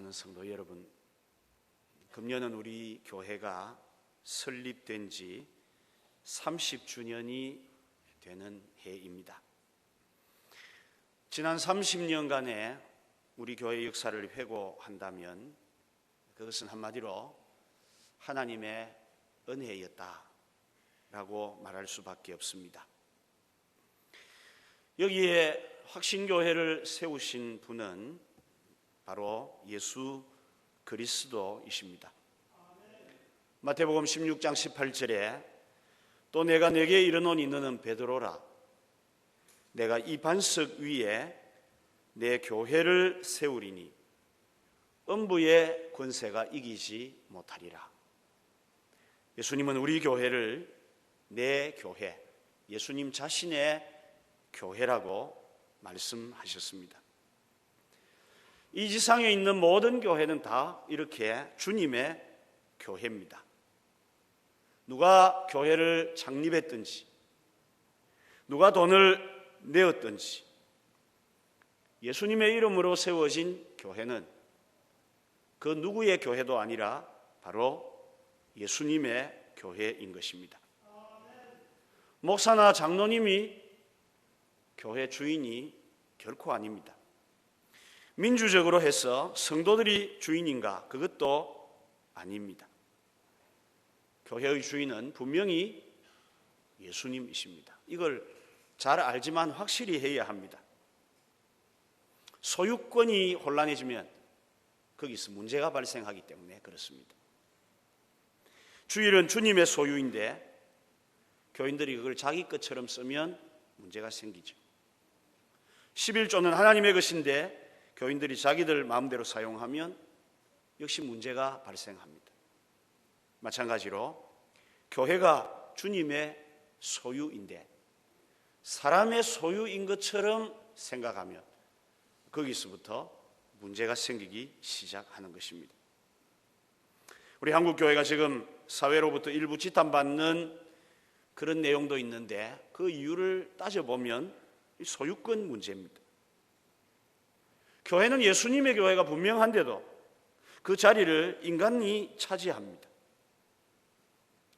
사랑하는 성도 여러분, 금년은 우리 교회가 설립된 지 30주년이 되는 해입니다. 지난 30년간의 우리 교회의 역사를 회고한다면 그것은 한마디로 하나님의 은혜였다라고 말할 수밖에 없습니다. 여기에 확신교회를 세우신 분은 바로 예수 그리스도이십니다. 마태복음 16장 18절에 또 내가 네게 이르노니 너는 베드로라 내가 이 반석 위에 내 교회를 세우리니 음부의 권세가 이기지 못하리라. 예수님은 우리 교회를 내 교회, 예수님 자신의 교회라고 말씀하셨습니다. 이 지상에 있는 모든 교회는 다 이렇게 주님의 교회입니다. 누가 교회를 창립했든지, 누가 돈을 내었든지, 예수님의 이름으로 세워진 교회는 그 누구의 교회도 아니라 바로 예수님의 교회인 것입니다. 목사나 장로님이 교회 주인이 결코 아닙니다. 민주적으로 해서 성도들이 주인인가? 그것도 아닙니다. 교회의 주인은 분명히 예수님이십니다. 이걸 잘 알지만 확실히 해야 합니다. 소유권이 혼란해지면 거기서 문제가 발생하기 때문에 그렇습니다. 주일은 주님의 소유인데 교인들이 그걸 자기 것처럼 쓰면 문제가 생기죠. 11조는 하나님의 것인데 교인들이 자기들 마음대로 사용하면 역시 문제가 발생합니다. 마찬가지로 교회가 주님의 소유인데 사람의 소유인 것처럼 생각하면 거기서부터 문제가 생기기 시작하는 것입니다. 우리 한국교회가 지금 사회로부터 일부 지탄받는 그런 내용도 있는데 그 이유를 따져보면 소유권 문제입니다. 교회는 예수님의 교회가 분명한데도 그 자리를 인간이 차지합니다.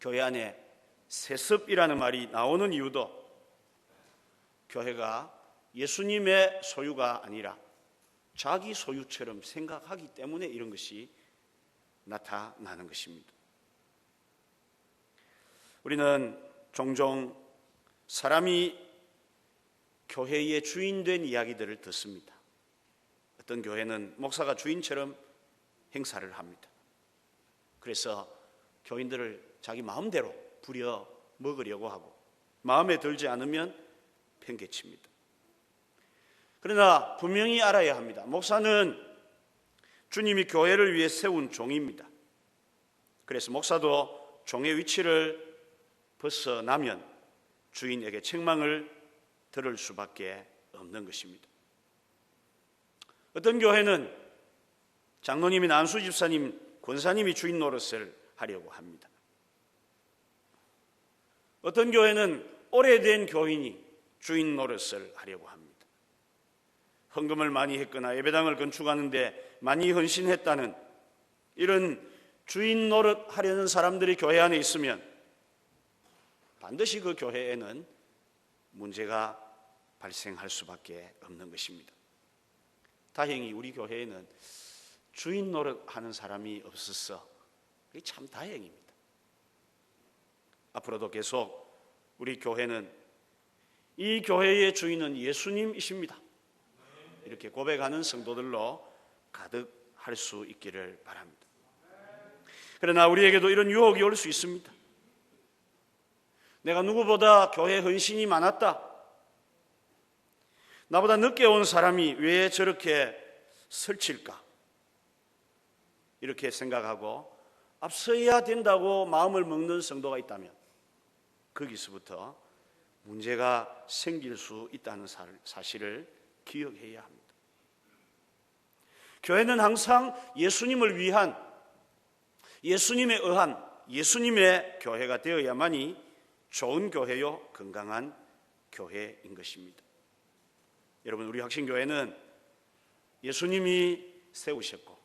교회 안에 세습이라는 말이 나오는 이유도 교회가 예수님의 소유가 아니라 자기 소유처럼 생각하기 때문에 이런 것이 나타나는 것입니다. 우리는 종종 사람이 교회의 주인된 이야기들을 듣습니다. 어떤 교회는 목사가 주인처럼 행사를 합니다. 그래서 교인들을 자기 마음대로 부려 먹으려고 하고 마음에 들지 않으면 팽개칩니다. 그러나 분명히 알아야 합니다. 목사는 주님이 교회를 위해 세운 종입니다. 그래서 목사도 종의 위치를 벗어나면 주인에게 책망을 들을 수밖에 없는 것입니다. 어떤 교회는 장로님이나 안수집사님, 권사님이 주인 노릇을 하려고 합니다. 어떤 교회는 오래된 교인이 주인 노릇을 하려고 합니다. 헌금을 많이 했거나 예배당을 건축하는데 많이 헌신했다는 이런 주인 노릇 하려는 사람들이 교회 안에 있으면 반드시 그 교회에는 문제가 발생할 수밖에 없는 것입니다. 다행히 우리 교회에는 주인 노릇하는 사람이 없어서 그게 참 다행입니다. 앞으로도 계속 우리 교회는 이 교회의 주인은 예수님이십니다. 이렇게 고백하는 성도들로 가득할 수 있기를 바랍니다. 그러나 우리에게도 이런 유혹이 올 수 있습니다. 내가 누구보다 교회 헌신이 많았다. 나보다 늦게 온 사람이 왜 저렇게 설칠까? 이렇게 생각하고 앞서야 된다고 마음을 먹는 성도가 있다면 거기서부터 문제가 생길 수 있다는 사실을 기억해야 합니다. 교회는 항상 예수님을 위한, 예수님에 의한 예수님의 교회가 되어야만이 좋은 교회요 건강한 교회인 것입니다. 여러분, 우리 확신교회는 예수님이 세우셨고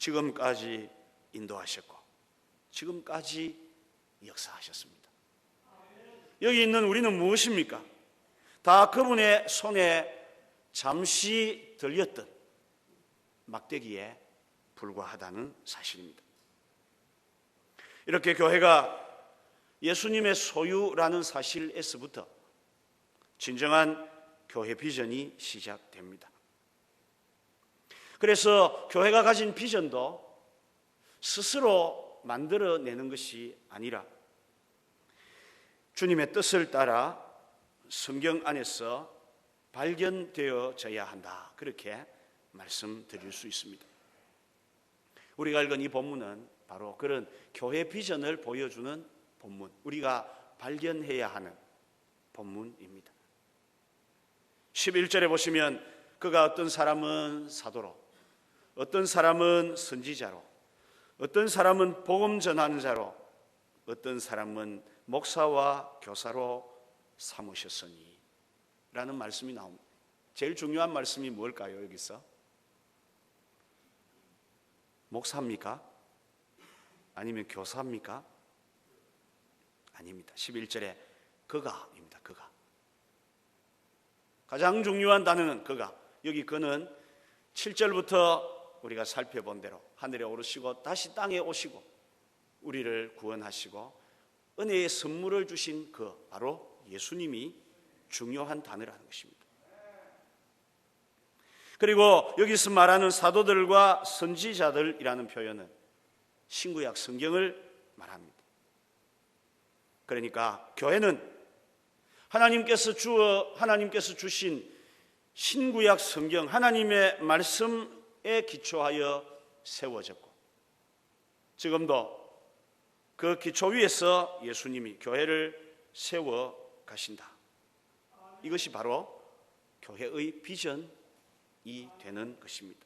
지금까지 인도하셨고 지금까지 역사하셨습니다. 여기 있는 우리는 무엇입니까? 다 그분의 손에 잠시 들렸던 막대기에 불과하다는 사실입니다. 이렇게 교회가 예수님의 소유라는 사실에서부터 진정한 교회 비전이 시작됩니다. 그래서 교회가 가진 비전도 스스로 만들어내는 것이 아니라 주님의 뜻을 따라 성경 안에서 발견되어져야 한다. 그렇게 말씀드릴 수 있습니다. 우리가 읽은 이 본문은 바로 그런 교회 비전을 보여주는 본문, 우리가 발견해야 하는 본문입니다. 11절에 보시면 그가 어떤 사람은 사도로, 어떤 사람은 선지자로, 어떤 사람은 복음 전하는 자로, 어떤 사람은 목사와 교사로 삼으셨으니 라는 말씀이 나옵니다. 제일 중요한 말씀이 뭘까요? 여기서 목사입니까? 아니면 교사입니까? 아닙니다. 11절에 그가입니다. 그가. 가장 중요한 단어는 그가. 여기 그는 7절부터 우리가 살펴본 대로 하늘에 오르시고 다시 땅에 오시고 우리를 구원하시고 은혜의 선물을 주신 그 바로 예수님이 중요한 단어라는 것입니다. 그리고 여기서 말하는 사도들과 선지자들이라는 표현은 신구약 성경을 말합니다. 그러니까 교회는 하나님께서 주신 신구약 성경 하나님의 말씀에 기초하여 세워졌고 지금도 그 기초 위에서 예수님이 교회를 세워 가신다. 이것이 바로 교회의 비전이 되는 것입니다.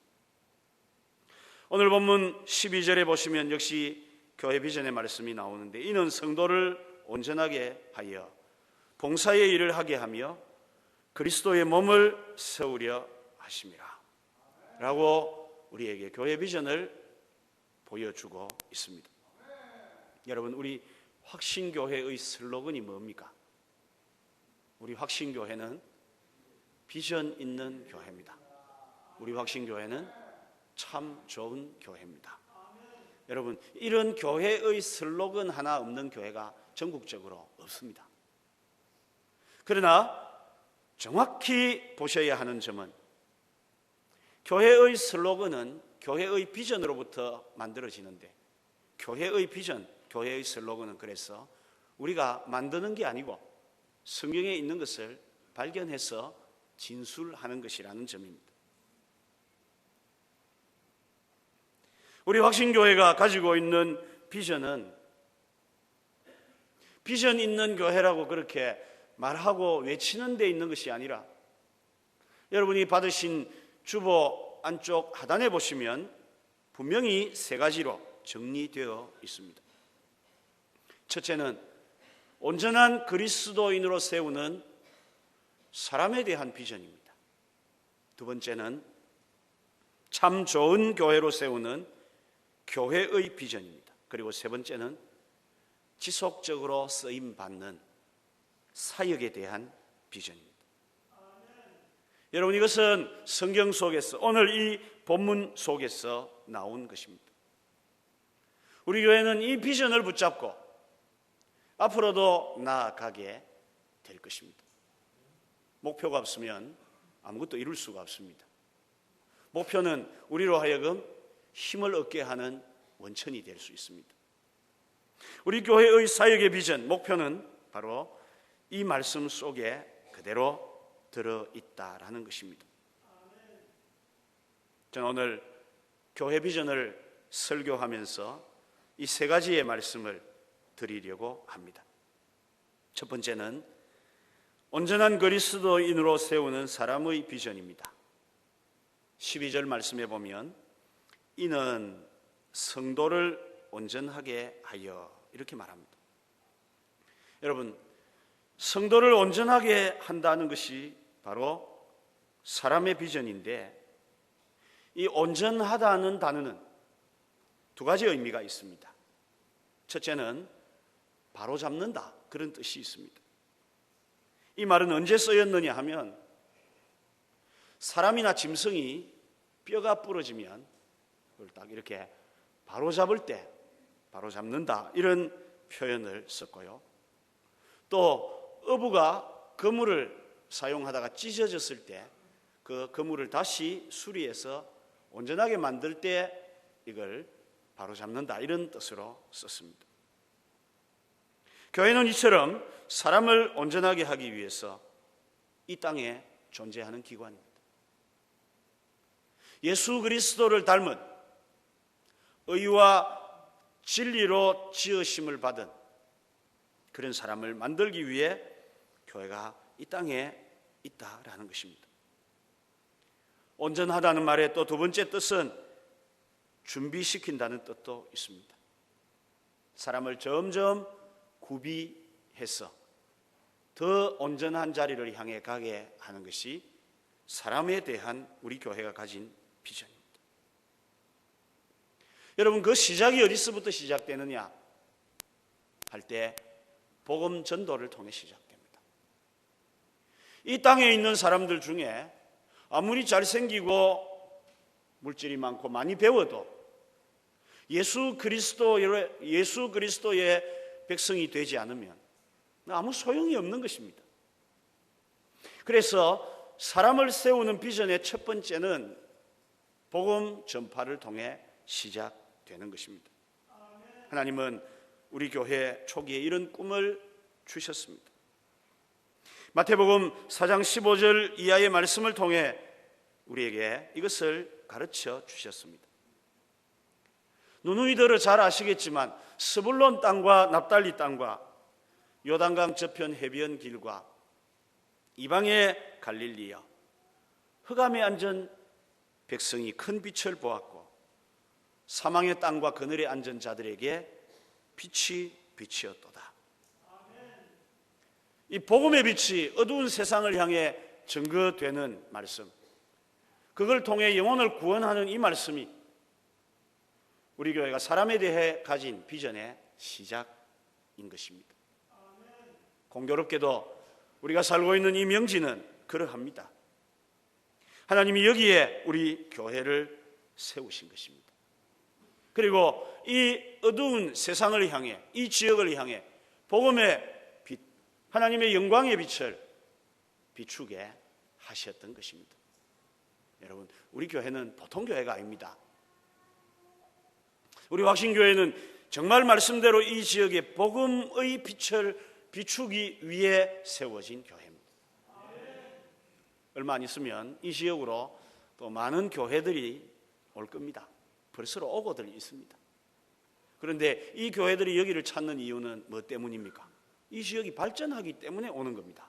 오늘 본문 12절에 보시면 역시 교회 비전의 말씀이 나오는데 이는 성도를 온전하게 하여 봉사의 일을 하게 하며 그리스도의 몸을 세우려 하심이라 라고 우리에게 교회 비전을 보여주고 있습니다. 여러분, 우리 확신교회의 슬로건이 뭡니까? 우리 확신교회는 비전 있는 교회입니다. 우리 확신교회는 참 좋은 교회입니다. 여러분, 이런 교회의 슬로건 하나 없는 교회가 전국적으로 없습니다. 그러나 정확히 보셔야 하는 점은 교회의 슬로건은 교회의 비전으로부터 만들어지는데 교회의 비전, 교회의 슬로건은 그래서 우리가 만드는 게 아니고 성경에 있는 것을 발견해서 진술하는 것이라는 점입니다. 우리 확신교회가 가지고 있는 비전은 비전 있는 교회라고 그렇게 말하고 외치는 데 있는 것이 아니라 여러분이 받으신 주보 안쪽 하단에 보시면 분명히 세 가지로 정리되어 있습니다. 첫째는 온전한 그리스도인으로 세우는 사람에 대한 비전입니다. 두 번째는 참 좋은 교회로 세우는 교회의 비전입니다. 그리고 세 번째는 지속적으로 쓰임받는 사역에 대한 비전입니다. 여러분, 이것은 성경 속에서 오늘 이 본문 속에서 나온 것입니다. 우리 교회는 이 비전을 붙잡고 앞으로도 나아가게 될 것입니다. 목표가 없으면 아무것도 이룰 수가 없습니다. 목표는 우리로 하여금 힘을 얻게 하는 원천이 될 수 있습니다. 우리 교회의 사역의 비전, 목표는 바로 이 말씀 속에 그대로 들어있다라는 것입니다. 저는 오늘 교회 비전을 설교하면서 이 세 가지의 말씀을 드리려고 합니다. 첫 번째는 온전한 그리스도인으로 세우는 사람의 비전입니다. 12절 말씀해 보면 이는 성도를 온전하게 하여 이렇게 말합니다. 여러분, 성도를 온전하게 한다는 것이 바로 사람의 비전인데 이 온전하다는 단어는 두 가지 의미가 있습니다. 첫째는 바로 잡는다, 그런 뜻이 있습니다. 이 말은 언제 쓰였느냐 하면 사람이나 짐승이 뼈가 부러지면 그걸 딱 이렇게 바로 잡을 때 바로 잡는다, 이런 표현을 썼고요. 또 어부가 그물을 사용하다가 찢어졌을 때 그 그물을 다시 수리해서 온전하게 만들 때 이걸 바로 잡는다, 이런 뜻으로 썼습니다. 교회는 이처럼 사람을 온전하게 하기 위해서 이 땅에 존재하는 기관입니다. 예수 그리스도를 닮은 의와 진리로 지으심을 받은 그런 사람을 만들기 위해 교회가 이 땅에 있다라는 것입니다. 온전하다는 말의 또 두 번째 뜻은 준비시킨다는 뜻도 있습니다. 사람을 점점 구비해서 더 온전한 자리를 향해 가게 하는 것이 사람에 대한 우리 교회가 가진 비전입니다. 여러분, 그 시작이 어디서부터 시작되느냐 할 때 복음 전도를 통해 시작됩니다. 이 땅에 있는 사람들 중에 아무리 잘생기고 물질이 많고 많이 배워도 예수 그리스도의 백성이 되지 않으면 아무 소용이 없는 것입니다. 그래서 사람을 세우는 비전의 첫 번째는 복음 전파를 통해 시작되는 것입니다. 하나님은 우리 교회 초기에 이런 꿈을 주셨습니다. 마태복음 4장 15절 이하의 말씀을 통해 우리에게 이것을 가르쳐 주셨습니다. 누누이들은 잘 아시겠지만 스불론 땅과 납달리 땅과 요단강 저편 해변 길과 이방의 갈릴리여 흑암에 앉은 백성이 큰 빛을 보았고 사망의 땅과 그늘에 앉은 자들에게 빛이 빛이었도다. 이 복음의 빛이 어두운 세상을 향해 증거되는 말씀, 그걸 통해 영혼을 구원하는 이 말씀이 우리 교회가 사람에 대해 가진 비전의 시작인 것입니다. 공교롭게도 우리가 살고 있는 이 명지는 그러합니다. 하나님이 여기에 우리 교회를 세우신 것입니다. 그리고 이 어두운 세상을 향해, 이 지역을 향해 복음의 빛, 하나님의 영광의 빛을 비추게 하셨던 것입니다. 여러분, 우리 교회는 보통 교회가 아닙니다. 우리 확신교회는 정말 말씀대로 이 지역에 복음의 빛을 비추기 위해 세워진 교회입니다. 얼마 안 있으면 이 지역으로 또 많은 교회들이 올 겁니다. 벌써 오고들 있습니다. 그런데 이 교회들이 여기를 찾는 이유는 뭐 때문입니까? 이 지역이 발전하기 때문에 오는 겁니다.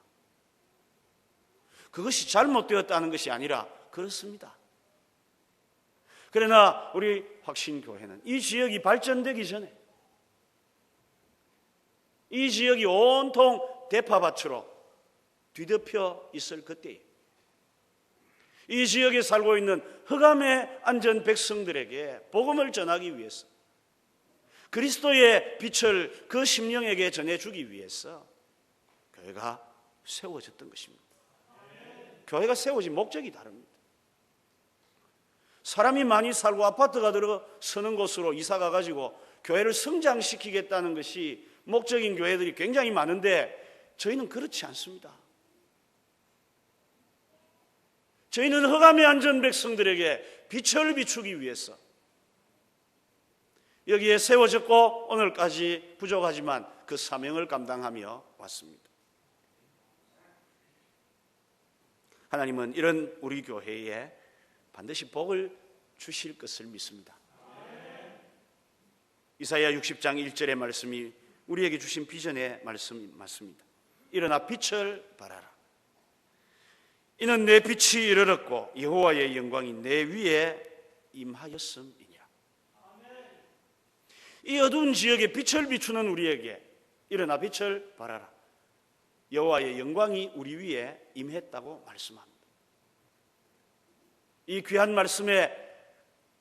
그것이 잘못되었다는 것이 아니라 그렇습니다. 그러나 우리 확신교회는 이 지역이 발전되기 전에, 이 지역이 온통 대파밭으로 뒤덮여 있을 그때에 이 지역에 살고 있는 흑암에 앉은 백성들에게 복음을 전하기 위해서, 그리스도의 빛을 그 심령에게 전해주기 위해서 교회가 세워졌던 것입니다. 교회가 세워진 목적이 다릅니다. 사람이 많이 살고 아파트가 들어서는 곳으로 이사 가가지고 교회를 성장시키겠다는 것이 목적인 교회들이 굉장히 많은데 저희는 그렇지 않습니다. 저희는 흑암에 앉은 백성들에게 빛을 비추기 위해서 여기에 세워졌고 오늘까지 부족하지만 그 사명을 감당하며 왔습니다. 하나님은 이런 우리 교회에 반드시 복을 주실 것을 믿습니다. 이사야 60장 1절의 말씀이 우리에게 주신 비전의 말씀이 맞습니다. 일어나 빛을 발하라. 이는 내 빛이 이르렀고 여호와의 영광이 내 위에 임하였음이니라. 이 어두운 지역에 빛을 비추는 우리에게 일어나 빛을 발하라. 여호와의 영광이 우리 위에 임했다고 말씀합니다. 이 귀한 말씀의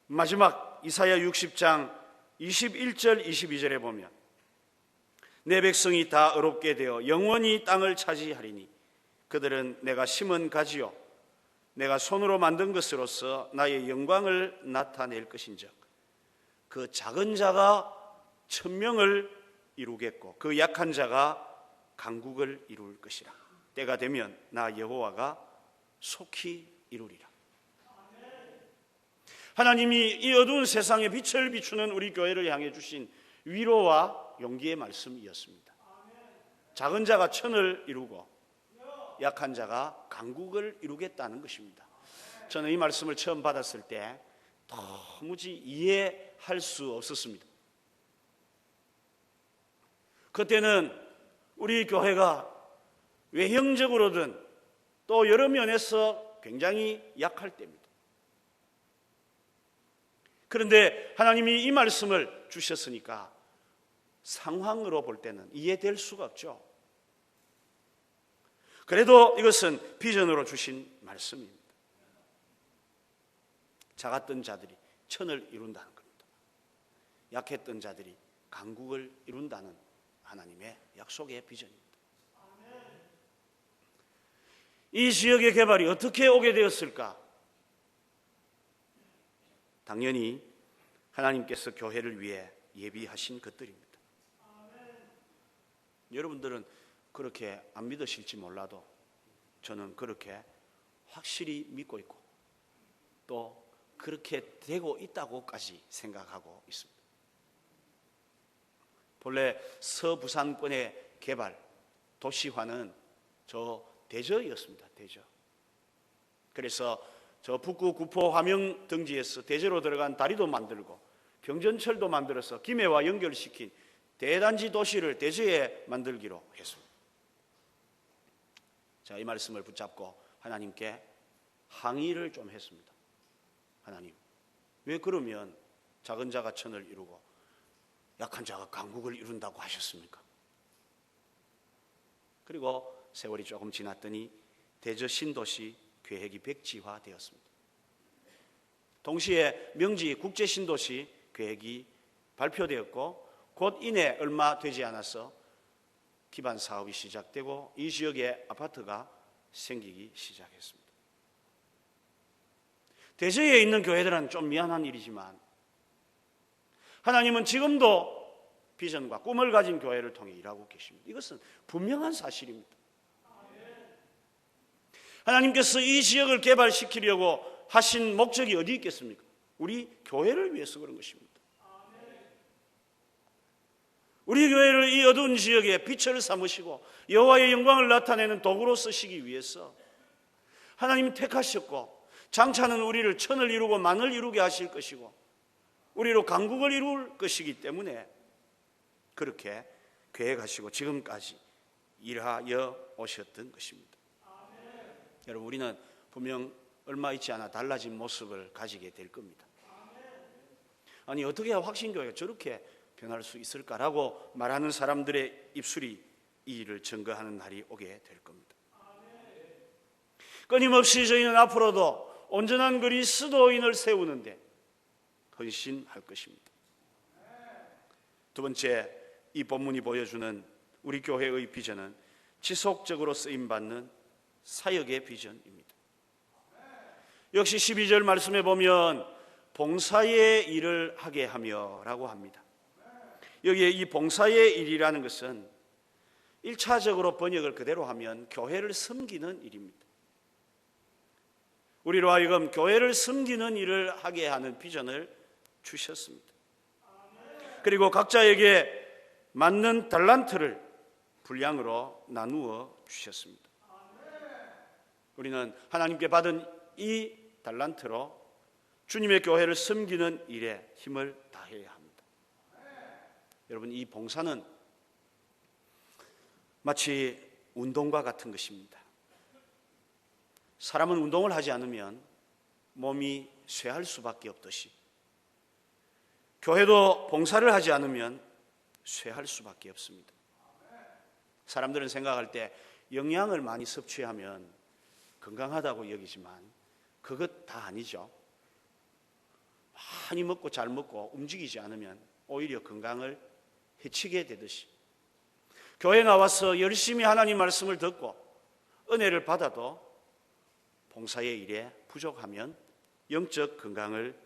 마지막 이사야 60장 21절 22절에 보면 내 백성이 다 의롭게 되어 영원히 땅을 차지하리니 그들은 내가 심은 가지요 내가 손으로 만든 것으로서 나의 영광을 나타낼 것인즉 그 작은 자가 천명을 이루겠고 그 약한 자가 강국을 이룰 것이라. 때가 되면 나 여호와가 속히 이루리라. 하나님이 이 어두운 세상에 빛을 비추는 우리 교회를 향해 주신 위로와 용기의 말씀이었습니다. 작은 자가 천을 이루고 약한 자가 강국을 이루겠다는 것입니다. 저는 이 말씀을 처음 받았을 때 도무지 이해할 수 없었습니다. 그때는 우리 교회가 외형적으로든 또 여러 면에서 굉장히 약할 때입니다. 그런데 하나님이 이 말씀을 주셨으니까 상황으로 볼 때는 이해될 수가 없죠. 그래도 이것은 비전으로 주신 말씀입니다. 작았던 자들이 천을 이룬다는 겁니다. 약했던 자들이 강국을 이룬다는 하나님의 약속의 비전입니다. 이 지역의 개발이 어떻게 오게 되었을까? 당연히 하나님께서 교회를 위해 예비하신 것들입니다. 여러분들은 그렇게 안 믿으실지 몰라도 저는 그렇게 확실히 믿고 있고 또 그렇게 되고 있다고까지 생각하고 있습니다. 본래 서부산권의 개발, 도시화는 저 대저였습니다. 대저. 그래서 저 북구 구포 화명 등지에서 대저로 들어간 다리도 만들고 경전철도 만들어서 김해와 연결시킨 대단지 도시를 대저에 만들기로 했습니다. 자, 이 말씀을 붙잡고 하나님께 항의를 좀 했습니다. 하나님, 왜 그러면 작은 자가 천을 이루고 약한 자가 강국을 이룬다고 하셨습니까? 그리고 세월이 조금 지났더니 대저 신도시 계획이 백지화되었습니다. 동시에 명지 국제 신도시 계획이 발표되었고 곧 이내 얼마 되지 않아서 기반 사업이 시작되고 이 지역에 아파트가 생기기 시작했습니다. 대저에 있는 교회들은 좀 미안한 일이지만 하나님은 지금도 비전과 꿈을 가진 교회를 통해 일하고 계십니다. 이것은 분명한 사실입니다. 하나님께서 이 지역을 개발시키려고 하신 목적이 어디 있겠습니까? 우리 교회를 위해서 그런 것입니다. 우리 교회를 이 어두운 지역에 빛을 삼으시고 여호와의 영광을 나타내는 도구로 쓰시기 위해서 하나님이 택하셨고 장차는 우리를 천을 이루고 만을 이루게 하실 것이고 우리로 강국을 이룰 것이기 때문에 그렇게 계획하시고 지금까지 일하여 오셨던 것입니다. 여러분, 우리는 분명 얼마 있지 않아 달라진 모습을 가지게 될 겁니다. 아니, 어떻게 해야 확신교회가 저렇게 변할 수 있을까라고 말하는 사람들의 입술이 이 일을 증거하는 날이 오게 될 겁니다. 끊임없이 저희는 앞으로도 온전한 그리스도인을 세우는데 헌신할 것입니다. 두 번째, 이 본문이 보여주는 우리 교회의 비전은 지속적으로 쓰임받는 사역의 비전입니다. 역시 12절 말씀에 보면 봉사의 일을 하게 하며 라고 합니다. 여기에 이 봉사의 일이라는 것은 1차적으로 번역을 그대로 하면 교회를 섬기는 일입니다. 우리로 하여금 교회를 섬기는 일을 하게 하는 비전을 주셨습니다. 그리고 각자에게 맞는 달란트를 분량으로 나누어 주셨습니다. 우리는 하나님께 받은 이 달란트로 주님의 교회를 섬기는 일에 힘을 다해야 합니다. 여러분, 이 봉사는 마치 운동과 같은 것입니다. 사람은 운동을 하지 않으면 몸이 쇠할 수밖에 없듯이 교회도 봉사를 하지 않으면 쇠할 수밖에 없습니다. 사람들은 생각할 때 영양을 많이 섭취하면 건강하다고 여기지만 그것 다 아니죠. 많이 먹고 잘 먹고 움직이지 않으면 오히려 건강을 해치게 되듯이 교회 나와서 열심히 하나님 말씀을 듣고 은혜를 받아도 봉사의 일에 부족하면 영적 건강을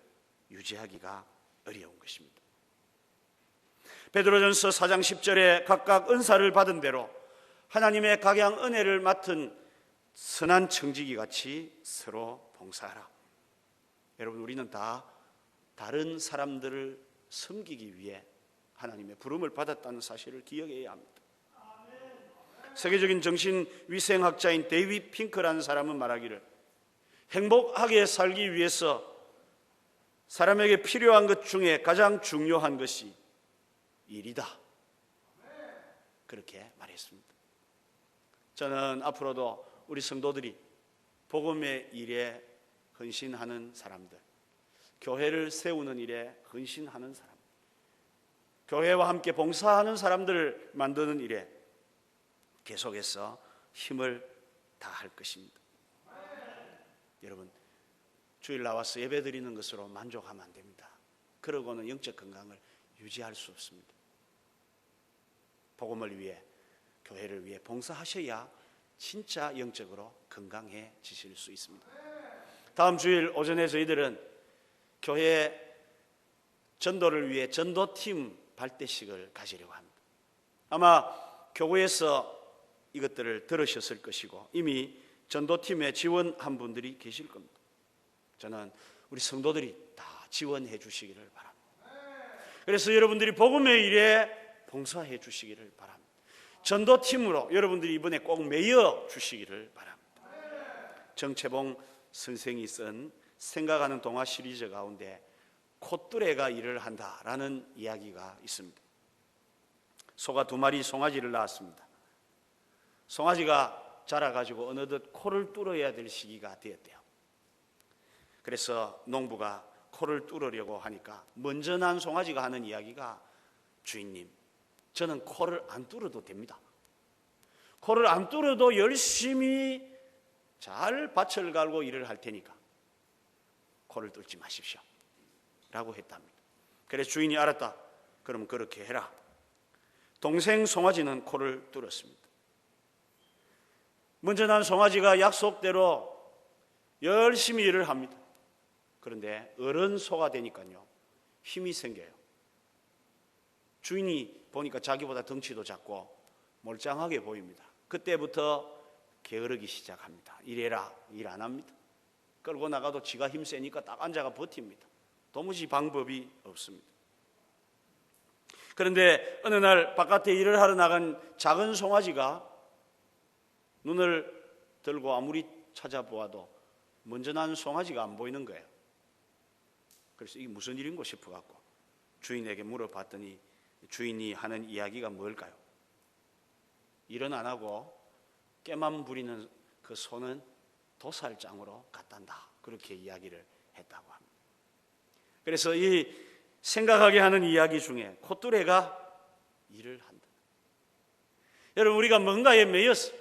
유지하기가 어려운 것입니다. 베드로전서 4장 10절에 각각 은사를 받은 대로 하나님의 각양 은혜를 맡은 선한 청지기 같이 서로 봉사하라. 여러분, 우리는 다 다른 사람들을 섬기기 위해 하나님의 부름을 받았다는 사실을 기억해야 합니다. 세계적인 정신위생학자인 데이비드 핑크라는 사람은 말하기를 행복하게 살기 위해서 사람에게 필요한 것 중에 가장 중요한 것이 일이다. 그렇게 말했습니다. 저는 앞으로도 우리 성도들이 복음의 일에 헌신하는 사람들, 교회를 세우는 일에 헌신하는 사람, 교회와 함께 봉사하는 사람들을 만드는 일에 계속해서 힘을 다할 것입니다. 여러분, 주일 나와서 예배 드리는 것으로 만족하면 안 됩니다. 그러고는 영적 건강을 유지할 수 없습니다. 복음을 위해, 교회를 위해 봉사하셔야 진짜 영적으로 건강해지실 수 있습니다. 다음 주일 오전에 저희들은 교회 전도를 위해 전도팀 발대식을 가지려고 합니다. 아마 교회에서 이것들을 들으셨을 것이고 이미 전도팀에 지원한 분들이 계실 겁니다. 저는 우리 성도들이 다 지원해 주시기를 바랍니다. 그래서 여러분들이 복음의 일에 봉사해 주시기를 바랍니다. 전도팀으로 여러분들이 이번에 꼭 매여 주시기를 바랍니다. 정채봉 선생이 쓴 생각하는 동화 시리즈 가운데 콧뚜레가 일을 한다라는 이야기가 있습니다. 소가 2마리 송아지를 낳았습니다. 송아지가 자라가지고 어느덧 코를 뚫어야 될 시기가 되었대요. 그래서 농부가 코를 뚫으려고 하니까 먼저 난 송아지가 하는 이야기가 주인님, 저는 코를 안 뚫어도 됩니다. 코를 안 뚫어도 열심히 잘 밭을 갈고 일을 할 테니까 코를 뚫지 마십시오 라고 했답니다. 그래서 주인이 알았다. 그럼 그렇게 해라. 동생 송아지는 코를 뚫었습니다. 먼저 난 송아지가 약속대로 열심히 일을 합니다. 그런데 어른 소가 되니까요, 힘이 생겨요. 주인이 보니까 자기보다 덩치도 작고 몰짱하게 보입니다. 그때부터 게으르기 시작합니다. 일해라, 일 안 합니다. 끌고 나가도 지가 힘 세니까 딱 앉아가 버팁니다. 도무지 방법이 없습니다. 그런데 어느 날 바깥에 일을 하러 나간 작은 송아지가 눈을 들고 아무리 찾아보아도 먼저 난 송아지가 안 보이는 거예요. 그래서 이게 무슨 일인고 싶어갖고 주인에게 물어봤더니 주인이 하는 이야기가 뭘까요? 일은 안 하고 깨만 부리는 그 소는 도살장으로 갔단다. 그렇게 이야기를 했다고 합니다. 그래서 이 생각하게 하는 이야기 중에 콧뚜레가 일을 한다. 여러분, 우리가 뭔가에 매여서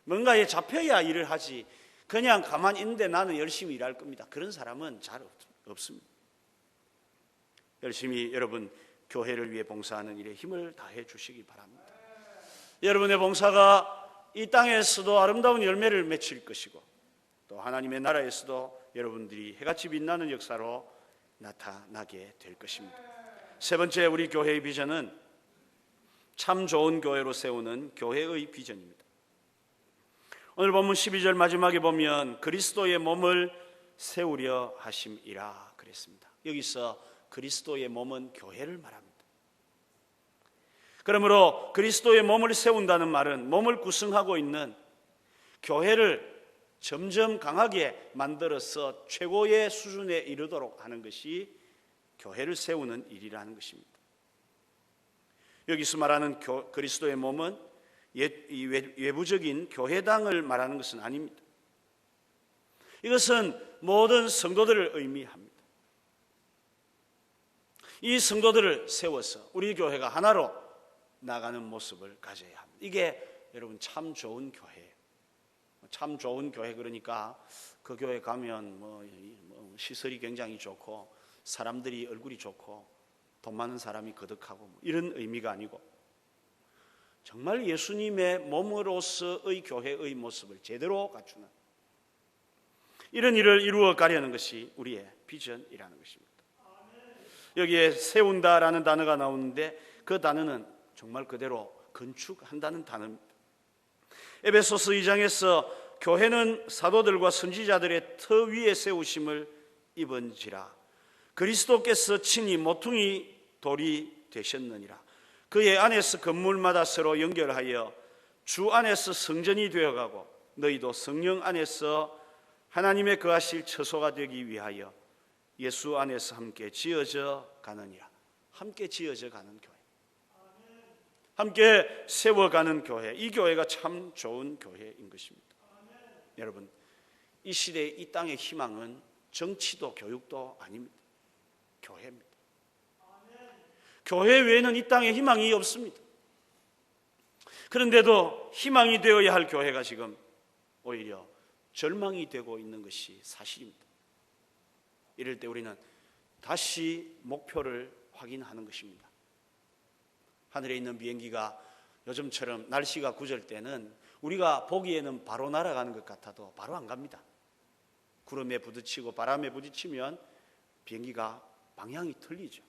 뭔가에 잡혀야 일을 하지 그냥 가만히 있는데 나는 열심히 일할 겁니다. 그런 사람은 잘 없습니다. 열심히 여러분 교회를 위해 봉사하는 일에 힘을 다해 주시기 바랍니다. 여러분의 봉사가 이 땅에서도 아름다운 열매를 맺힐 것이고 또 하나님의 나라에서도 여러분들이 해같이 빛나는 역사로 나타나게 될 것입니다. 세 번째, 우리 교회의 비전은 참 좋은 교회로 세우는 교회의 비전입니다. 오늘 본문 12절 마지막에 보면 그리스도의 몸을 세우려 하심이라 그랬습니다. 여기서 그리스도의 몸은 교회를 말합니다. 그러므로 그리스도의 몸을 세운다는 말은 몸을 구성하고 있는 교회를 점점 강하게 만들어서 최고의 수준에 이르도록 하는 것이 교회를 세우는 일이라는 것입니다. 여기서 말하는 그리스도의 몸은 외부적인 교회당을 말하는 것은 아닙니다. 이것은 모든 성도들을 의미합니다. 이 성도들을 세워서 우리 교회가 하나로 나가는 모습을 가져야 합니다. 이게 여러분 참 좋은 교회예요. 참 좋은 교회, 그러니까 그 교회 가면 시설이 굉장히 좋고 사람들이 얼굴이 좋고 돈 많은 사람이 거듭하고 이런 의미가 아니고 정말 예수님의 몸으로서의 교회의 모습을 제대로 갖추는 이런 일을 이루어 가려는 것이 우리의 비전이라는 것입니다. 여기에 세운다라는 단어가 나오는데 그 단어는 정말 그대로 건축한다는 단어입니다. 에베소서 2장에서 교회는 사도들과 선지자들의 터 위에 세우심을 입은지라 그리스도께서 친히 모퉁이 돌이 되셨느니라. 그의 안에서 건물마다 서로 연결하여 주 안에서 성전이 되어가고 너희도 성령 안에서 하나님의 거하실 처소가 되기 위하여 예수 안에서 함께 지어져 가느니라. 함께 지어져 가는 교회, 함께 세워가는 교회, 이 교회가 참 좋은 교회인 것입니다. 여러분, 이 시대의 이 땅의 희망은 정치도 교육도 아닙니다. 교회입니다. 교회 외에는 이 땅에 희망이 없습니다. 그런데도 희망이 되어야 할 교회가 지금 오히려 절망이 되고 있는 것이 사실입니다. 이럴 때 우리는 다시 목표를 확인하는 것입니다. 하늘에 있는 비행기가 요즘처럼 날씨가 구절 때는 우리가 보기에는 바로 날아가는 것 같아도 바로 안 갑니다. 구름에 부딪히고 바람에 부딪히면 비행기가 방향이 틀리죠.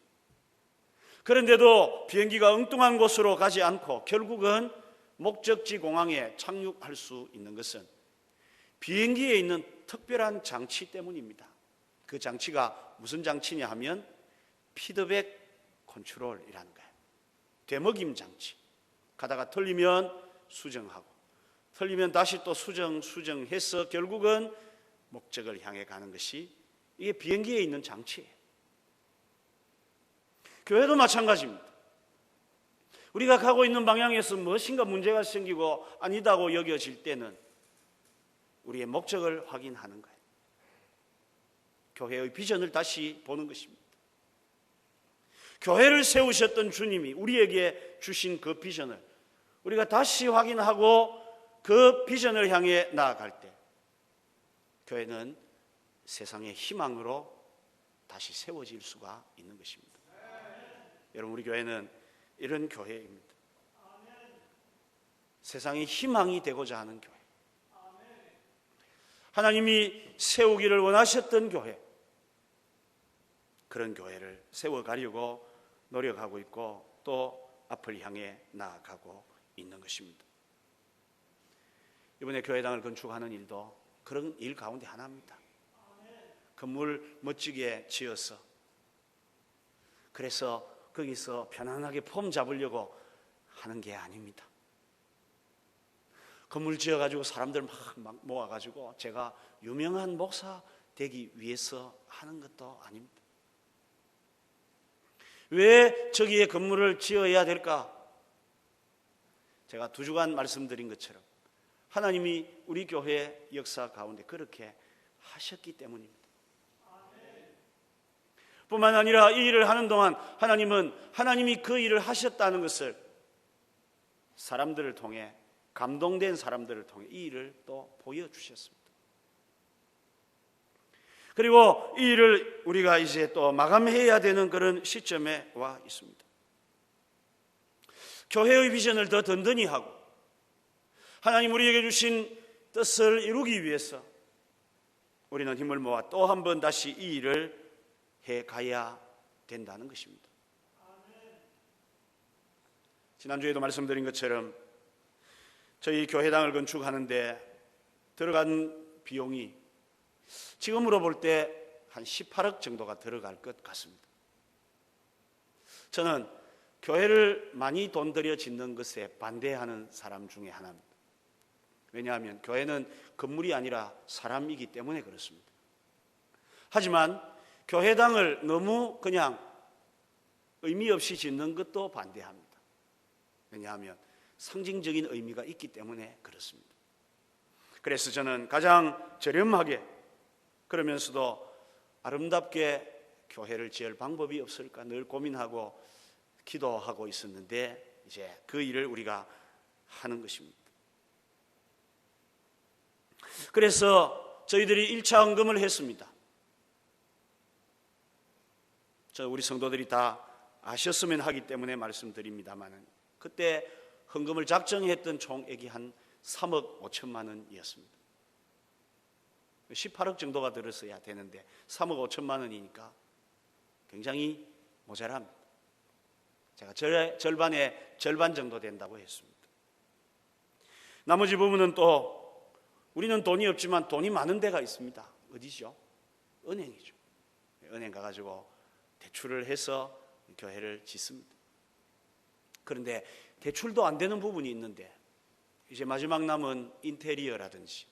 그런데도 비행기가 엉뚱한 곳으로 가지 않고 결국은 목적지 공항에 착륙할 수 있는 것은 비행기에 있는 특별한 장치 때문입니다. 그 장치가 무슨 장치냐 하면 피드백 컨트롤이라는 거예요. 되먹임 장치. 가다가 틀리면 수정하고 틀리면 다시 또 수정해서 결국은 목적을 향해 가는 것이 이게 비행기에 있는 장치예요. 교회도 마찬가지입니다. 우리가 가고 있는 방향에서 무엇인가 문제가 생기고 아니다고 여겨질 때는 우리의 목적을 확인하는 거예요. 교회의 비전을 다시 보는 것입니다. 교회를 세우셨던 주님이 우리에게 주신 그 비전을 우리가 다시 확인하고 그 비전을 향해 나아갈 때 교회는 세상의 희망으로 다시 세워질 수가 있는 것입니다. 여러분, 우리 교회는 이런 교회입니다. 세상의 희망이 되고자 하는 교회, 하나님이 세우기를 원하셨던 교회, 그런 교회를 세워가려고 노력하고 있고 또 앞을 향해 나아가고 있는 것입니다. 이번에 교회당을 건축하는 일도 그런 일 가운데 하나입니다. 건물 멋지게 지어서 그래서 거기서 편안하게 폼 잡으려고 하는 게 아닙니다. 건물 지어가지고 사람들 막 모아가지고 제가 유명한 목사 되기 위해서 하는 것도 아닙니다. 왜 저기에 건물을 지어야 될까? 제가 2주간 말씀드린 것처럼 하나님이 우리 교회 역사 가운데 그렇게 하셨기 때문입니다. 뿐만 아니라 이 일을 하는 동안 하나님이 그 일을 하셨다는 것을 사람들을 통해, 감동된 사람들을 통해 이 일을 또 보여주셨습니다. 그리고 이 일을 우리가 이제 또 마감해야 되는 그런 시점에 와 있습니다. 교회의 비전을 더 든든히 하고 하나님 우리에게 주신 뜻을 이루기 위해서 우리는 힘을 모아 또 한 번 다시 이 일을 해가야 된다는 것입니다. 지난주에도 말씀드린 것처럼 저희 교회당을 건축하는데 들어간 비용이 지금으로 볼 때 한 18억 정도가 들어갈 것 같습니다. 저는 교회를 많이 돈 들여 짓는 것에 반대하는 사람 중에 하나입니다. 왜냐하면 교회는 건물이 아니라 사람이기 때문에 그렇습니다. 하지만 교회당을 너무 그냥 의미 없이 짓는 것도 반대합니다. 왜냐하면 상징적인 의미가 있기 때문에 그렇습니다. 그래서 저는 가장 저렴하게 그러면서도 아름답게 교회를 지을 방법이 없을까 늘 고민하고 기도하고 있었는데 이제 그 일을 우리가 하는 것입니다. 그래서 저희들이 1차 헌금을 했습니다. 우리 성도들이 다 아셨으면 하기 때문에 말씀드립니다만 그때 헌금을 작정했던 총액이 한 3억 5천만 원이었습니다. 18억 정도가 들었어야 되는데 3억 5천만 원이니까 굉장히 모자랍니다. 제가 절반의 절반 정도 된다고 했습니다. 나머지 부분은 또 우리는 돈이 없지만 돈이 많은 데가 있습니다. 어디죠? 은행이죠. 은행 가가지고 대출을 해서 교회를 짓습니다. 그런데 대출도 안 되는 부분이 있는데 이제 마지막 남은 인테리어라든지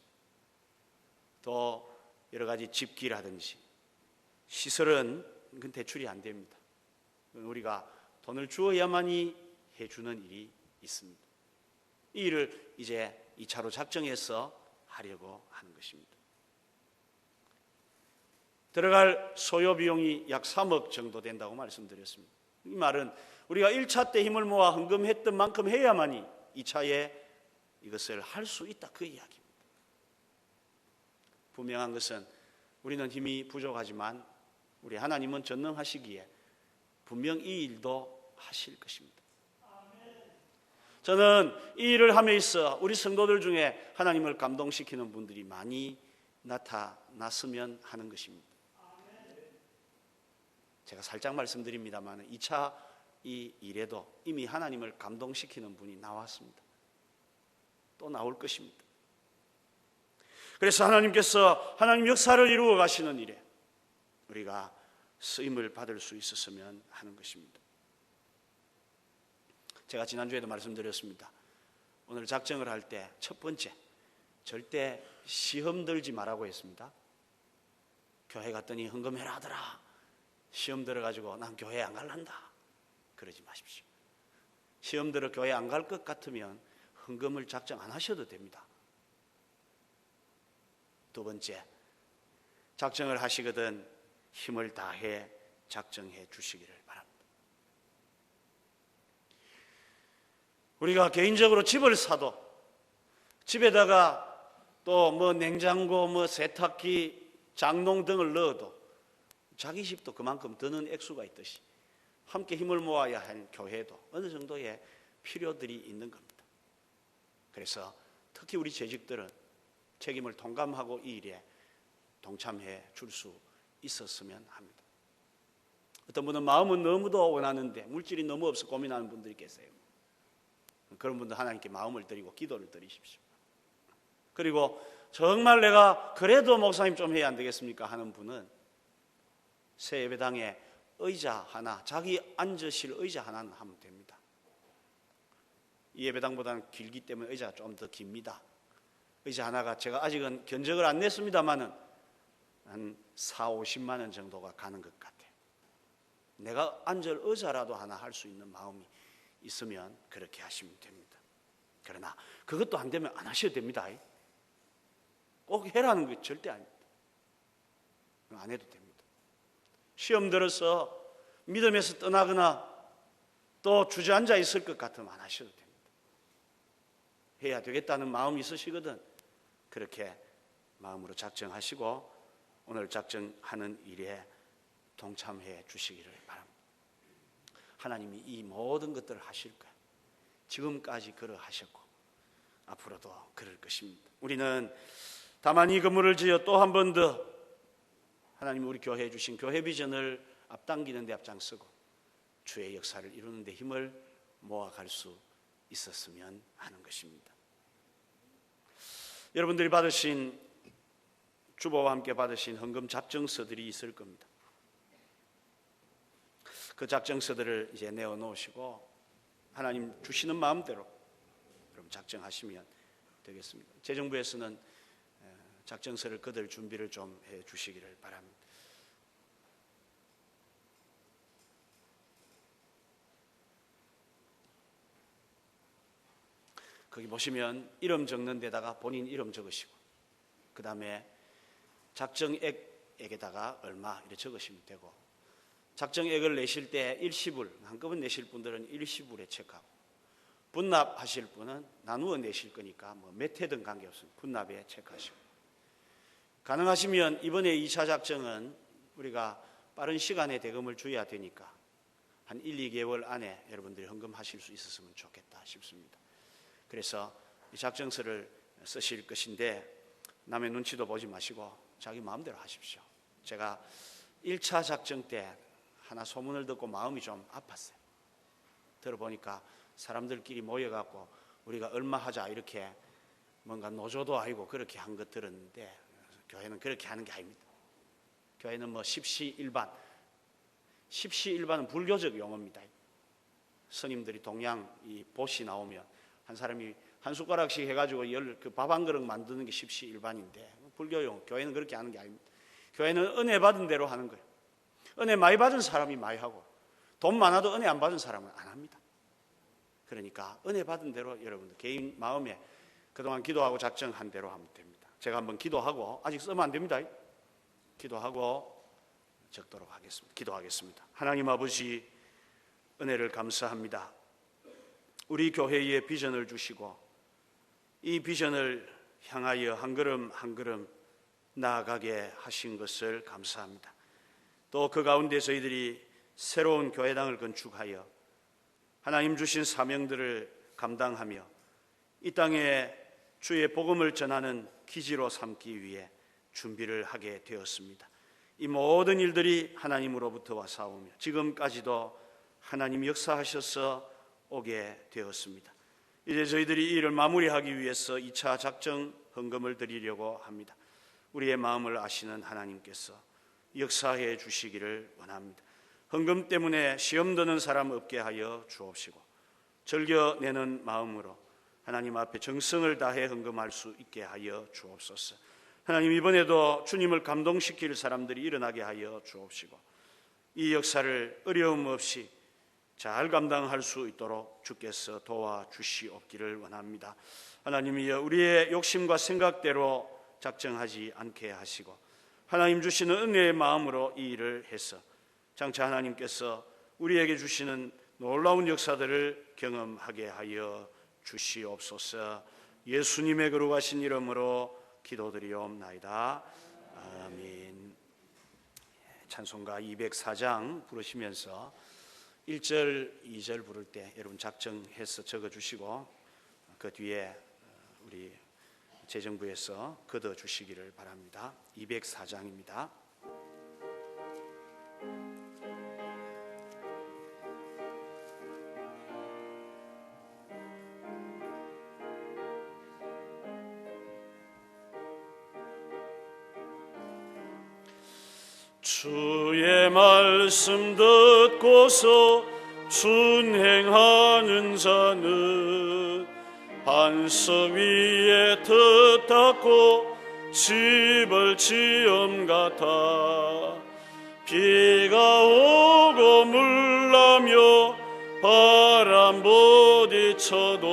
또 여러 가지 집기라든지 시설은 그건 대출이 안 됩니다. 우리가 돈을 주어야만이 해주는 일이 있습니다. 이 일을 이제 2차로 작정해서 하려고 하는 것입니다. 들어갈 소요 비용이 약 3억 정도 된다고 말씀드렸습니다. 이 말은 우리가 1차 때 힘을 모아 헌금했던 만큼 해야만이 2차에 이것을 할 수 있다, 그 이야기입니다. 분명한 것은 우리는 힘이 부족하지만 우리 하나님은 전능하시기에 분명 이 일도 하실 것입니다. 저는 이 일을 함에 있어 우리 성도들 중에 하나님을 감동시키는 분들이 많이 나타났으면 하는 것입니다. 제가 살짝 말씀드립니다만 2차 이 일에도 이미 하나님을 감동시키는 분이 나왔습니다. 또 나올 것입니다. 그래서 하나님께서 하나님 역사를 이루어 가시는 일에 우리가 쓰임을 받을 수 있었으면 하는 것입니다. 제가 지난주에도 말씀드렸습니다. 오늘 작정을 할 때 첫 번째, 절대 시험 들지 말라고 했습니다. 교회 갔더니 헌금해라 하더라. 시험 들어가지고 난 교회 안 갈란다. 그러지 마십시오. 시험 들어 교회 안 갈 것 같으면 헌금을 작정 안 하셔도 됩니다. 두 번째, 작정을 하시거든 힘을 다해 작정해 주시기를 바랍니다. 우리가 개인적으로 집을 사도 집에다가 또 뭐 냉장고, 뭐 세탁기, 장롱 등을 넣어도 자기 집도 그만큼 드는 액수가 있듯이 함께 힘을 모아야 할 교회도 어느 정도의 필요들이 있는 겁니다. 그래서 특히 우리 재직들은 책임을 통감하고 이 일에 동참해 줄 수 있었으면 합니다. 어떤 분은 마음은 너무도 원하는데 물질이 너무 없어 고민하는 분들이 계세요. 그런 분들 하나님께 마음을 드리고 기도를 드리십시오. 그리고 정말 내가 그래도 목사님 좀 해야 안 되겠습니까 하는 분은 새 예배당에 의자 하나, 자기 앉으실 의자 하나는 하면 됩니다. 이 예배당보다는 길기 때문에 의자가 좀 더 깁니다. 의자 하나가 제가 아직은 견적을 안 냈습니다만은 한 4, 50만 원 정도가 가는 것 같아요. 내가 앉을 의자라도 하나 할 수 있는 마음이 있으면 그렇게 하시면 됩니다. 그러나 그것도 안 되면 안 하셔도 됩니다. 꼭 해라는 게 절대 아닙니다. 안 해도 됩니다. 시험 들어서 믿음에서 떠나거나 또 주저앉아 있을 것 같으면 안 하셔도 됩니다. 해야 되겠다는 마음이 있으시거든 그렇게 마음으로 작정하시고 오늘 작정하는 일에 동참해 주시기를 바랍니다. 하나님이 이 모든 것들을 하실 거예요. 지금까지 그러하셨고 앞으로도 그럴 것입니다. 우리는 다만 이 건물을 지어 또 한 번 더 하나님 우리 교회에 주신 교회 비전을 앞당기는 데 앞장서고 주의 역사를 이루는 데 힘을 모아갈 수 있었으면 하는 것입니다. 여러분들이 받으신 주보와 함께 받으신 헌금 작정서들이 있을 겁니다. 그 작정서들을 이제 내어놓으시고 하나님 주시는 마음대로 여러분 작정하시면 되겠습니다. 재정부에서는 작정서를 거둘 준비를 좀 해주시기를 바랍니다. 거기 보시면 이름 적는 데다가 본인 이름 적으시고 그 다음에 작정액에다가 얼마 이렇게 적으시면 되고 작정액을 내실 때 일시불 한꺼번에 내실 분들은 일시불에 체크하고 분납하실 분은 나누어 내실 거니까 뭐 몇 회든 관계없습니다. 분납에 체크하시고 가능하시면 이번에 2차 작정은 우리가 빠른 시간에 대금을 줘야 되니까 한 1, 2개월 안에 여러분들이 헌금하실 수 있었으면 좋겠다 싶습니다. 그래서 이 작정서를 쓰실 것인데 남의 눈치도 보지 마시고 자기 마음대로 하십시오. 제가 1차 작정 때 하나 소문을 듣고 마음이 좀 아팠어요. 들어보니까 사람들끼리 모여갖고 우리가 얼마 하자 이렇게 뭔가 노조도 아니고 그렇게 한 것 들었는데 교회는 그렇게 하는 게 아닙니다. 교회는 뭐 십시일반, 십시일반은 불교적 용어입니다. 스님들이 동양 이 보시 나오면 한 사람이 한 숟가락씩 해가지고 그 밥 한 그릇 만드는 게 십시일반인데 불교 용어. 교회는 그렇게 하는 게 아닙니다. 교회는 은혜 받은 대로 하는 거예요. 은혜 많이 받은 사람이 많이 하고 돈 많아도 은혜 안 받은 사람은 안 합니다. 그러니까 은혜 받은 대로 여러분들 개인 마음에 그동안 기도하고 작정한 대로 하면 됩니다. 제가 한번 기도하고, 아직 쓰면 안 됩니다. 기도하고 적도록 하겠습니다. 기도하겠습니다. 하나님 아버지, 은혜를 감사합니다. 우리 교회에 비전을 주시고 이 비전을 향하여 한 걸음 한 걸음 나아가게 하신 것을 감사합니다. 또 그 가운데 저희들이 새로운 교회당을 건축하여 하나님 주신 사명들을 감당하며 이 땅에 주의 복음을 전하는 기지로 삼기 위해 준비를 하게 되었습니다. 이 모든 일들이 하나님으로부터 와사오며 지금까지도 하나님 역사하셔서 오게 되었습니다. 이제 저희들이 이 일을 마무리하기 위해서 2차 작정 헌금을 드리려고 합니다. 우리의 마음을 아시는 하나님께서 역사해 주시기를 원합니다. 헌금 때문에 시험 드는 사람 없게 하여 주옵시고 즐겨내는 마음으로 하나님 앞에 정성을 다해 헌금할 수 있게 하여 주옵소서. 하나님, 이번에도 주님을 감동시킬 사람들이 일어나게 하여 주옵시고 이 역사를 어려움 없이 잘 감당할 수 있도록 주께서 도와주시옵기를 원합니다. 하나님이여, 우리의 욕심과 생각대로 작정하지 않게 하시고 하나님 주시는 은혜의 마음으로 이 일을 해서 장차 하나님께서 우리에게 주시는 놀라운 역사들을 경험하게 하여 주시옵소서. 예수님의 거룩하신 이름으로 기도드리옵나이다. 아멘. 찬송가 204장 부르시면서 1절, 2절 부를 때 여러분 작정해서 적어주시고 그 뒤에 우리 재정부에서 걷어주시기를 바랍니다. 204장입니다. 주의 말씀 듣고서 준행하는 자는 반석 위에 터 닦고 집을 지음 같아 비가 오고 물나며 바람 부딪혀도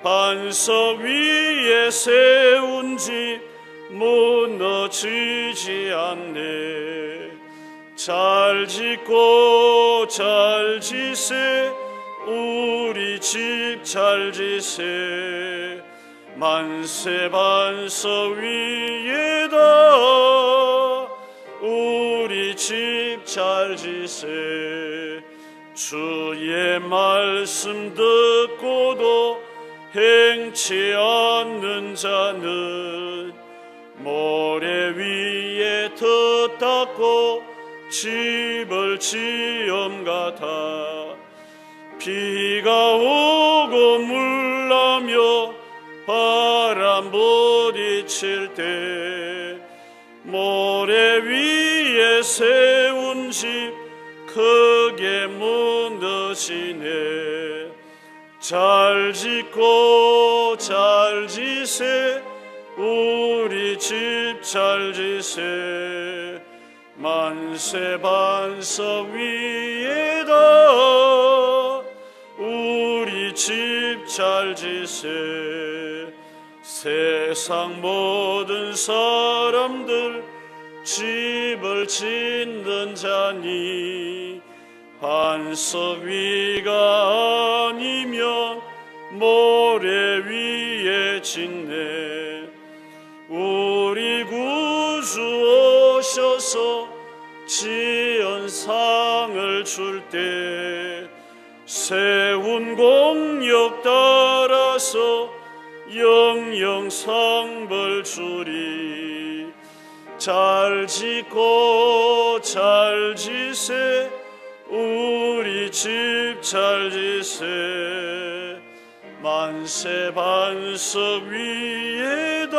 반석 위에 세운 집 무너지지 않네. 잘 짓고 잘 지세 우리 집 잘 지세 만세 반석 위에다 우리 집 잘 지세. 주의 말씀 듣고도 행치 않는 자는 모래 위에 터 닦고 집을 지음 같아 비가 오고 물나며 바람 부딪힐 때 모래 위에 세운 집 크게 무너지네. 잘 짓고 잘 지세 우리 집 잘 지세 만세 반석 위에다 우리 집 잘 지세. 세상 모든 사람들 집을 짓는 자니 반석 위가 아니면 모래 위에 짓네. 우리 구주 오셔서 지은 산 상을 줄 때 세운 공력 따라서 영영 상벌 주리. 잘 짓고 잘 지세 우리 집 잘 지세 만세 반석 위에다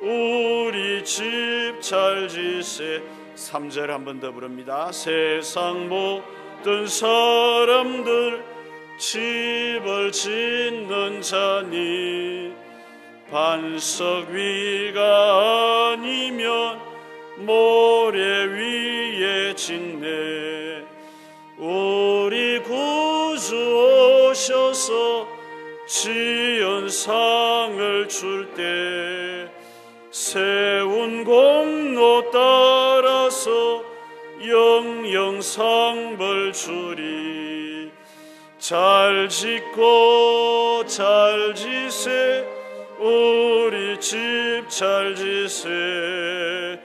우리 집 잘 지세. 3절 한 번 더 부릅니다. 세상 모든 사람들 집을 짓는 자니 반석 위가 아니면 모래 위에 짓네. 우리 구주 오셔서 지은 상을 줄 때 세운 공로 따라서 영영 상벌 주리. 잘 짓고 잘 지세 우리 집 잘 지세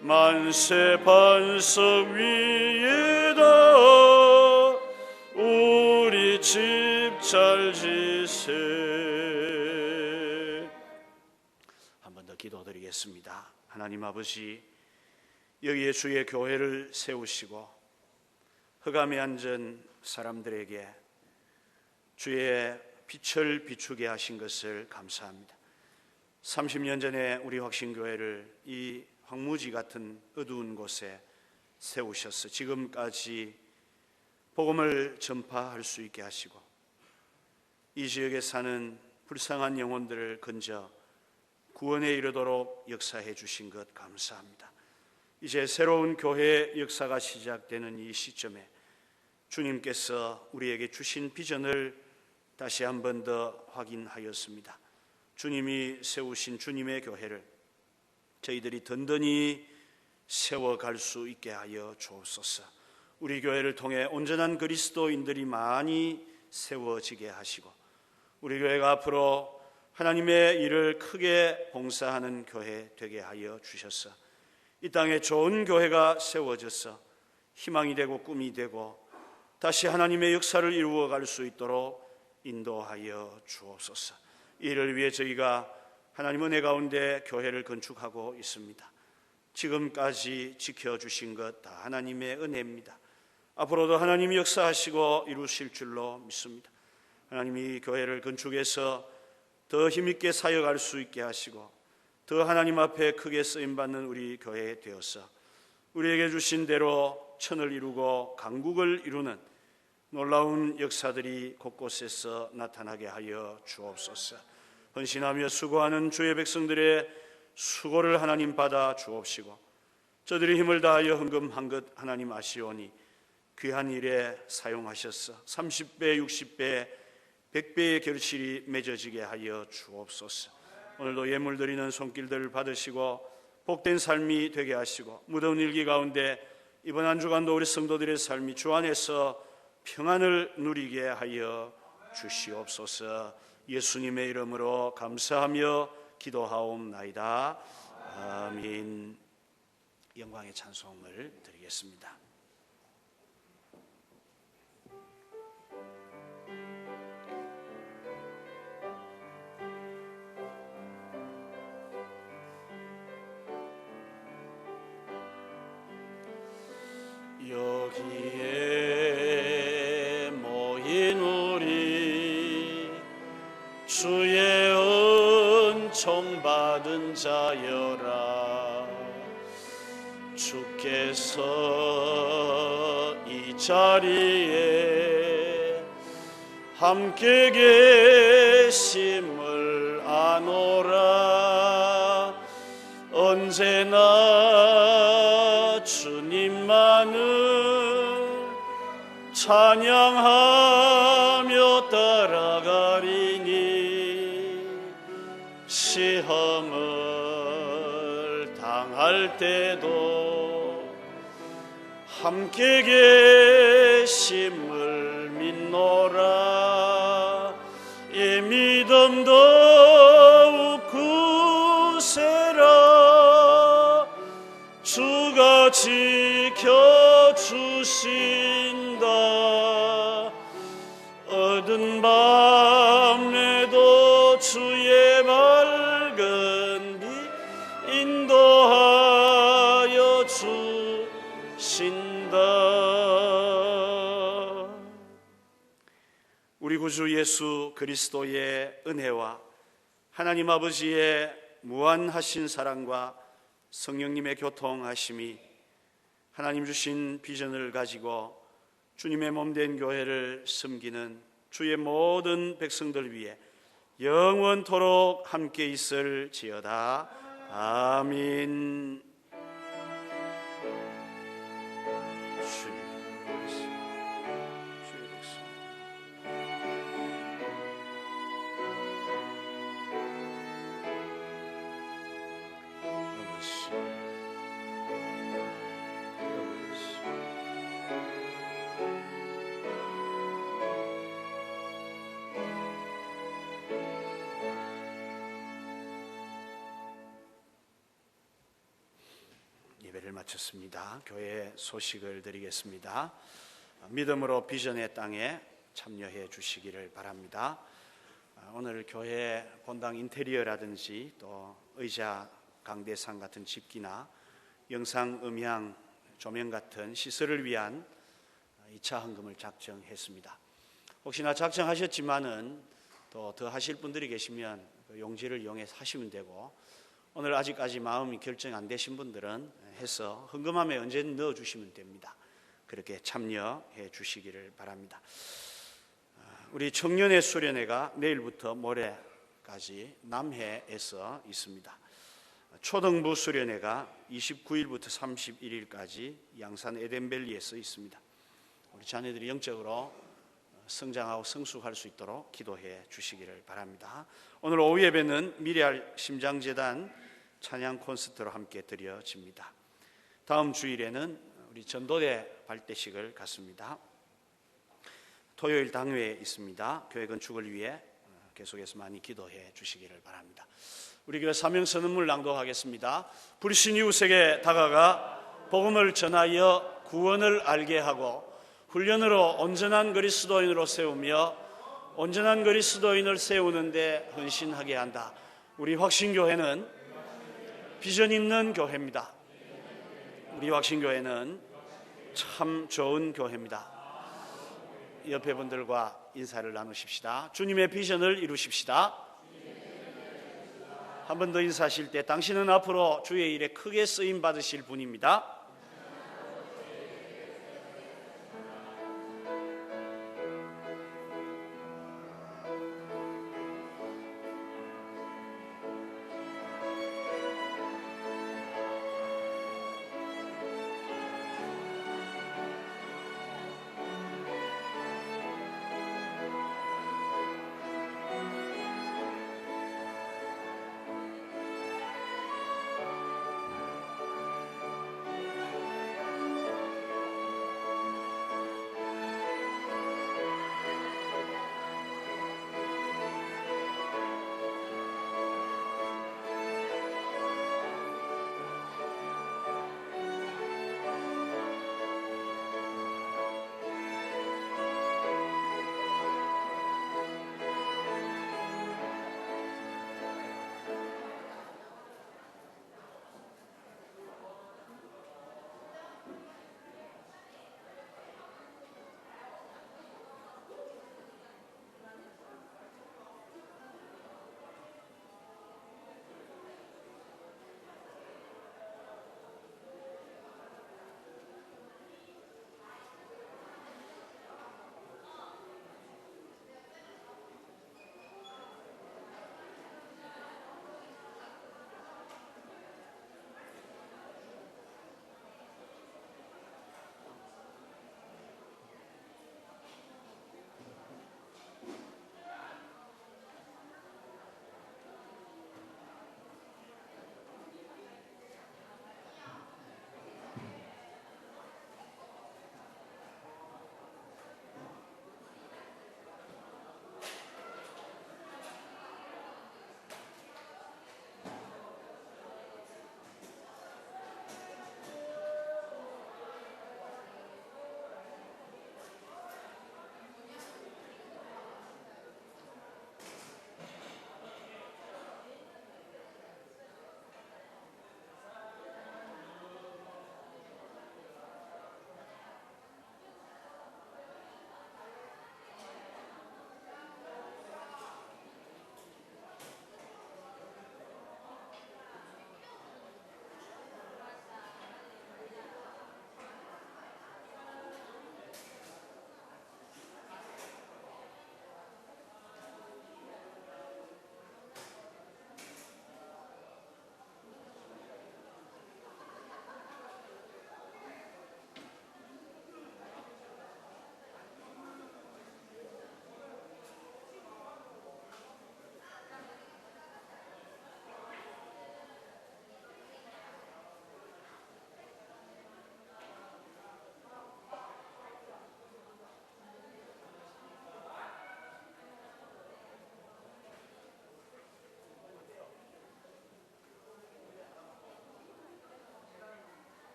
만세 반석 위에다 우리 집 잘 지세. 한 번 더 기도드리겠습니다. 하나님 아버지, 여기에 주의 교회를 세우시고 흑암에 앉은 사람들에게 주의 빛을 비추게 하신 것을 감사합니다. 30년 전에 우리 확신교회를 이 황무지 같은 어두운 곳에 세우셔서 지금까지 복음을 전파할 수 있게 하시고 이 지역에 사는 불쌍한 영혼들을 건져 구원에 이르도록 역사해 주신 것 감사합니다. 이제 새로운 교회의 역사가 시작되는 이 시점에 주님께서 우리에게 주신 비전을 다시 한 번 더 확인하였습니다. 주님이 세우신 주님의 교회를 저희들이 든든히 세워갈 수 있게 하여 주옵소서. 우리 교회를 통해 온전한 그리스도인들이 많이 세워지게 하시고 우리 교회가 앞으로 하나님의 일을 크게 봉사하는 교회 되게 하여 주셔서 이 땅에 좋은 교회가 세워져서 희망이 되고 꿈이 되고 다시 하나님의 역사를 이루어갈 수 있도록 인도하여 주옵소서. 이를 위해 저희가 하나님 은혜 가운데 교회를 건축하고 있습니다. 지금까지 지켜주신 것 다 하나님의 은혜입니다. 앞으로도 하나님이 역사하시고 이루실 줄로 믿습니다. 하나님이 교회를 건축해서 더 힘있게 사역할 수 있게 하시고 더 하나님 앞에 크게 쓰임받는 우리 교회 되어서 우리에게 주신 대로 천을 이루고 강국을 이루는 놀라운 역사들이 곳곳에서 나타나게 하여 주옵소서. 헌신하며 수고하는 주의 백성들의 수고를 하나님 받아 주옵시고 저들이 힘을 다하여 헌금한 것 하나님 아시오니 귀한 일에 사용하셔서 30배, 60배, 100배의 결실이 맺어지게 하여 주옵소서. 오늘도 예물 드리는 손길들을 받으시고 복된 삶이 되게 하시고 무더운 일기 가운데 이번 한 주간도 우리 성도들의 삶이 주 안에서 평안을 누리게 하여 주시옵소서. 예수님의 이름으로 감사하며 기도하옵나이다. 아멘. 영광의 찬송을 드리겠습니다. 여기에 모인 우리 주의 은총 받은 자여라. 주께서 이 자리에 함께 계심을 아노라. 언제나 주님만을 찬양하며 따라가리니 시험을 당할 때도 함께 계심을 믿노라. 이 믿음 더욱 굳세라. 주가 지켜주시리라. 주신다. 어두운 밤에도 주의 밝은 빛 인도하여 주신다. 우리 구주 예수 그리스도의 은혜와 하나님 아버지의 무한하신 사랑과 성령님의 교통하심이 하나님 주신 비전을 가지고 주님의 몸된 교회를 섬기는 주의 모든 백성들 위해 영원토록 함께 있을지어다. 아멘. 예배를 마쳤습니다. 교회 소식을 드리겠습니다. 믿음으로 비전의 땅에 참여해 주시기를 바랍니다. 오늘 교회 본당 인테리어라든지 또 의자, 강대상 같은 집기나 영상, 음향, 조명 같은 시설을 위한 2차 헌금을 작정했습니다. 혹시나 작정하셨지만은 또 더 하실 분들이 계시면 용지를 이용해서 하시면 되고, 오늘 아직까지 마음이 결정 안 되신 분들은 해서 헌금함에 언제든 넣어주시면 됩니다. 그렇게 참여해 주시기를 바랍니다. 우리 청년의 수련회가 내일부터 모레까지 남해에서 있습니다. 초등부 수련회가 29일부터 31일까지 양산 에덴밸리에서 있습니다. 우리 자녀들이 영적으로 성장하고 성숙할 수 있도록 기도해 주시기를 바랍니다. 오늘 오후 예배는 미래할 심장재단 찬양 콘서트로 함께 드려집니다. 다음 주일에는 우리 전도대 발대식을 갖습니다. 토요일 당회에 있습니다. 교회 건축을 위해 계속해서 많이 기도해 주시기를 바랍니다. 우리 교회 사명선언문 낭독하겠습니다. 불신 이웃에게 다가가 복음을 전하여 구원을 알게 하고 훈련으로 온전한 그리스도인으로 세우며 온전한 그리스도인을 세우는데 헌신하게 한다. 우리 확신교회는 비전 있는 교회입니다. 우리 확신교회는 참 좋은 교회입니다. 옆에 분들과 인사를 나누십시다. 주님의 비전을 이루십시다. 한 번 더 인사하실 때 당신은 앞으로 주의 일에 크게 쓰임 받으실 분입니다.